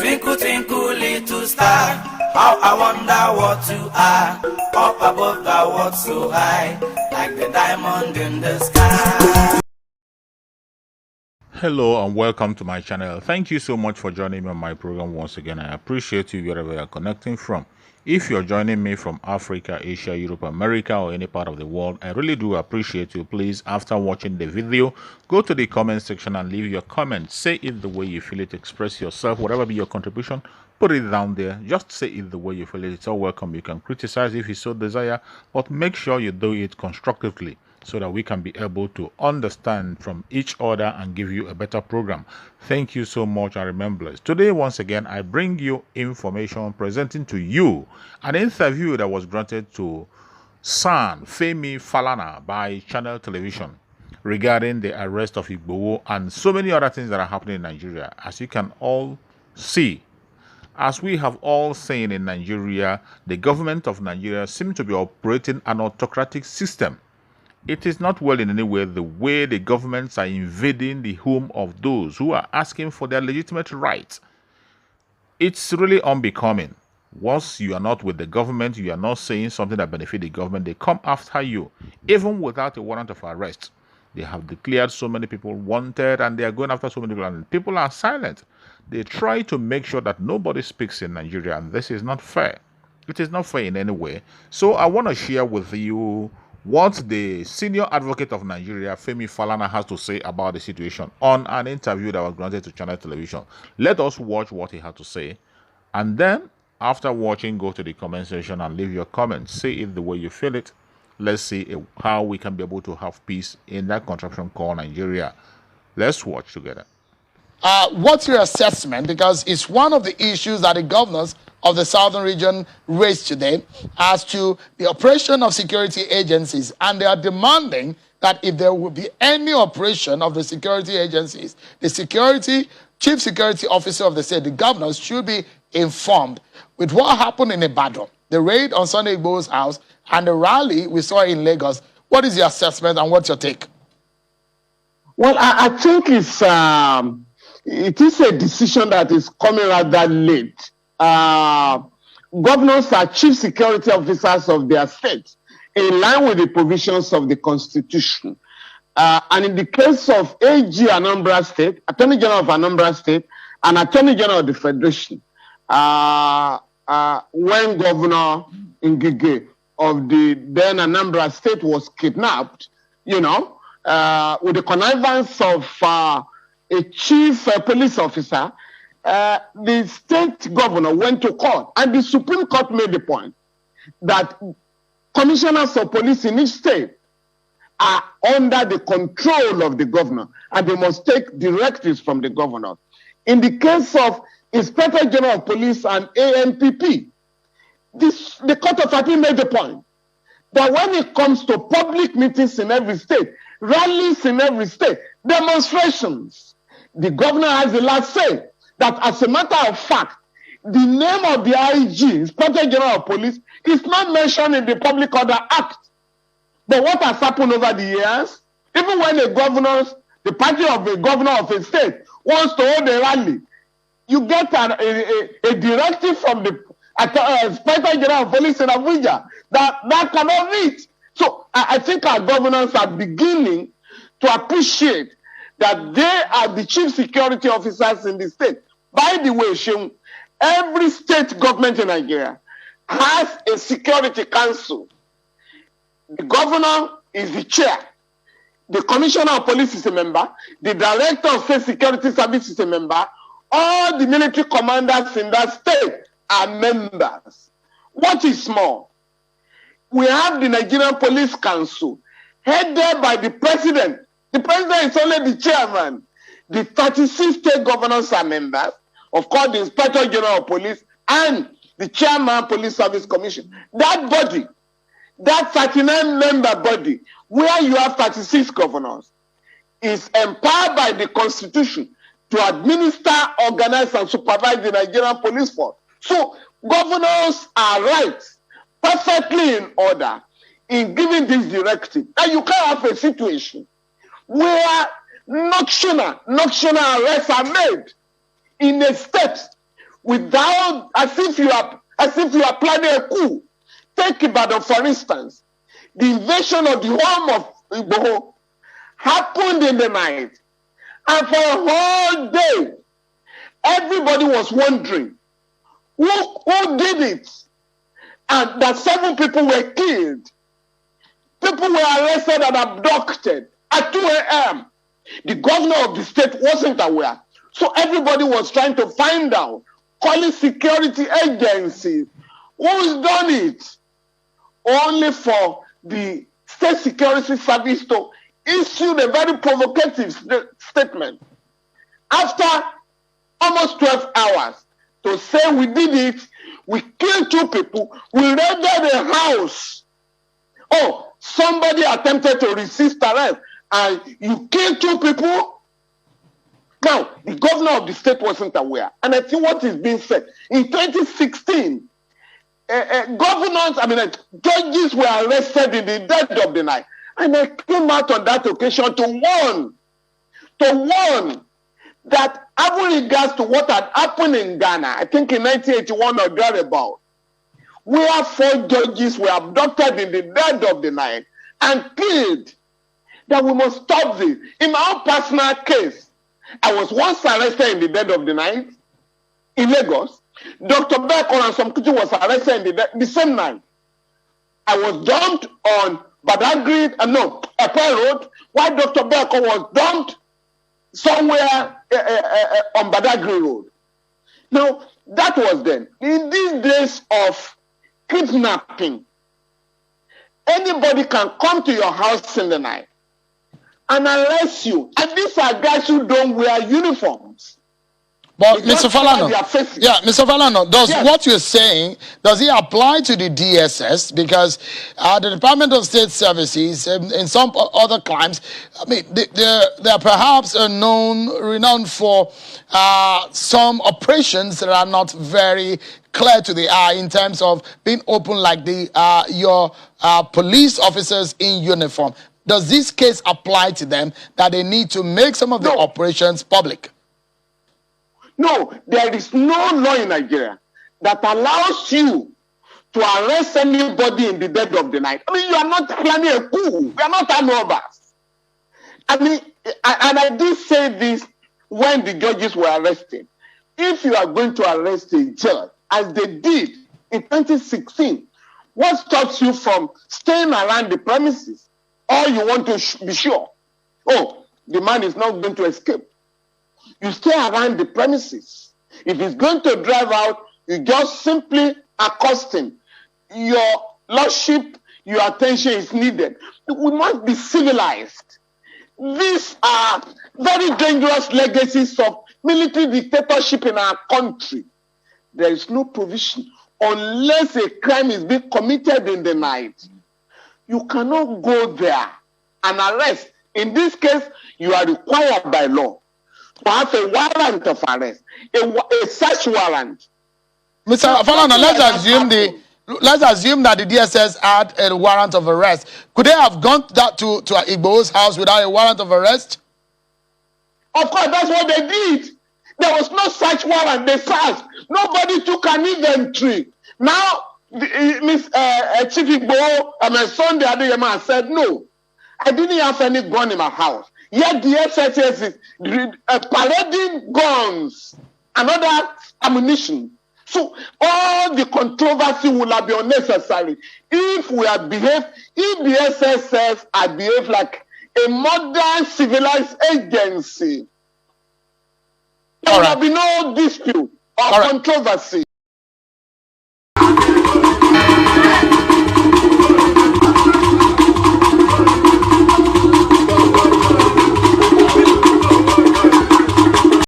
Twinkle, twinkle, little star, how I wonder what you are. Up above the world so high, like the diamond in the sky. Hello and welcome to my channel. Thank you so much for joining me on my program once again. I appreciate you wherever you're connecting from. If you're joining me from Africa, Asia, Europe, America, or any part of the world, I really do appreciate you. Please, after watching the video, go to the comment section and leave your comment. Say it the way you feel it. Express yourself. Whatever be your contribution, put it down there. Just say it the way you feel it. It's all welcome. You can criticize if you so desire, but make sure you do it constructively, so that we can be able to understand from each other and give you a better program. Thank you so much. And remember, today once again I bring you information presenting to you an interview that was granted to Femi Falana by Channel Television regarding the arrest of Igboho and so many other things that are happening in Nigeria. As you can all see, as we have all seen in Nigeria, the government of Nigeria seems to be operating an autocratic system. It is not well in any way the way the governments are invading the home of those who are asking for their legitimate rights. It's really unbecoming. Once you are not with the government, you are not saying something that benefits the government, they come after you, even without a warrant of arrest. They have declared so many people wanted and they are going after so many people, and people are silent. They try to make sure that nobody speaks in Nigeria, and this is not fair. It is not fair in any way. So I want to share with you what the senior advocate of Nigeria, Femi Falana, has to say about the situation on an interview that was granted to Channel Television. Let us watch what he had to say, and then after watching, go to the comment section and leave your comments. Say it the way you feel it. Let's see how we can be able to have peace in that contraption called Nigeria. Let's watch together. What's your assessment? Because it's one of the issues that the governors of the southern region raised today as to the operation of security agencies, and they are demanding that if there will be any operation of the security agencies, the chief security officer of the state, the governors, should be informed. With what happened in Ibadan, the raid on Sunday Igboho's house, and the rally we saw in Lagos, what is your assessment and what's your take? Well, I think it is a decision that is coming rather late. Governors are chief security officers of their states in line with the provisions of the Constitution. And in the case of AG Anambra State, Attorney General of Anambra State, and Attorney General of the Federation, when Governor Ngige of the then Anambra State was kidnapped, with the connivance of a chief police officer, the state governor went to court, and the Supreme Court made the point that commissioners of police in each state are under the control of the governor, and they must take directives from the governor. In the case of Inspector General of Police and ANPP, the Court of Appeal made the point that when it comes to public meetings in every state, rallies in every state, demonstrations, the governor has the last say. That as a matter of fact, the name of the IG, Inspector General of Police, is not mentioned in the Public Order Act. But what has happened over the years, even when the party of a governor of a state wants to hold a rally, you get a directive from the Inspector General of Police in Abuja that cannot read. So I think our governors are beginning to appreciate that they are the chief security officers in the state. By the way, Sheung, every state government in Nigeria has a security council. The governor is the chair. The commissioner of police is a member. The director of state security service is a member. All the military commanders in that state are members. What is more, we have the Nigerian Police Council, headed by the president. The president is only the chairman. The 36 state governors are members. Of course, the Inspector General of Police and the Chairman Police Service Commission. That body, that 39-member body, where you have 36 governors, is empowered by the Constitution to administer, organize, and supervise the Nigerian police force. So, governors are right, perfectly in order, in giving this directive. Now, you can't have a situation where nocturnal arrests are made in a state without, as if you are planning a coup. Take Ibadan, for instance. The invasion of the home of Igboho happened in the night. And for a whole day, everybody was wondering who did it. And that 7 people were killed. People were arrested and abducted at 2 a.m. The governor of the state wasn't aware. So everybody was trying to find out, calling security agencies, who's done it. Only for the state security service to issue a very provocative statement. After almost 12 hours, to say we did it, we killed 2 people, we raided a house. Oh, somebody attempted to resist arrest, and you killed 2 people? Now, the governor of the state wasn't aware. And I think what is being said, in 2016, judges were arrested in the dead of the night. And I came out on that occasion to warn that having regards to what had happened in Ghana, I think in 1981 or thereabout, where 4 judges were abducted in the dead of the night and killed, that we must stop this. In my own personal case, I was once arrested in the dead of the night in Lagos. Dr. Beko and some people was arrested in the same night. I was dumped on Badagry, Epe Road, while Dr. Beko was dumped somewhere on Badagry Road. Now, that was then. In these days of kidnapping, anybody can come to your house in the night and arrest you. And these are guys who don't wear uniforms. But Mr. Falana, Mr. Falana, does what you're saying, does it apply to the DSS? Because the Department of State Services, in some other crimes, I mean, they're perhaps renowned for some operations that are not very clear to the eye in terms of being open like your police officers in uniform. Does this case apply to them, that they need to make some of the operations public? No, there is no law in Nigeria that allows you to arrest anybody in the dead of the night. I mean, you are not planning a coup. You are not armed robbers. I mean, and I did say this when the judges were arrested. If you are going to arrest a judge, as they did in 2016, what stops you from staying around the premises? Or you want to be sure, oh, the man is not going to escape. You stay around the premises. If he's going to drive out, you just simply accost him. Your lordship, your attention is needed. We must be civilized. These are very dangerous legacies of military dictatorship in our country. There is no provision unless a crime is being committed in the night. You cannot go there and arrest. In this case, you are required by law to have a warrant of arrest, a search warrant. Mr. Falana, let's assume that the DSS had a warrant of arrest. Could they have gone to Igbo's house without a warrant of arrest? Of course, that's what they did. There was no search warrant. They searched. Nobody took an inventory. Now, Chief Igbo, Sunday Adeyemo said, no, I didn't have any gun in my house. Yet the SSS is parading guns and other ammunition. So all the controversy will have been unnecessary if the SSS had behaved like a modern civilized agency. There will have been no dispute or controversy.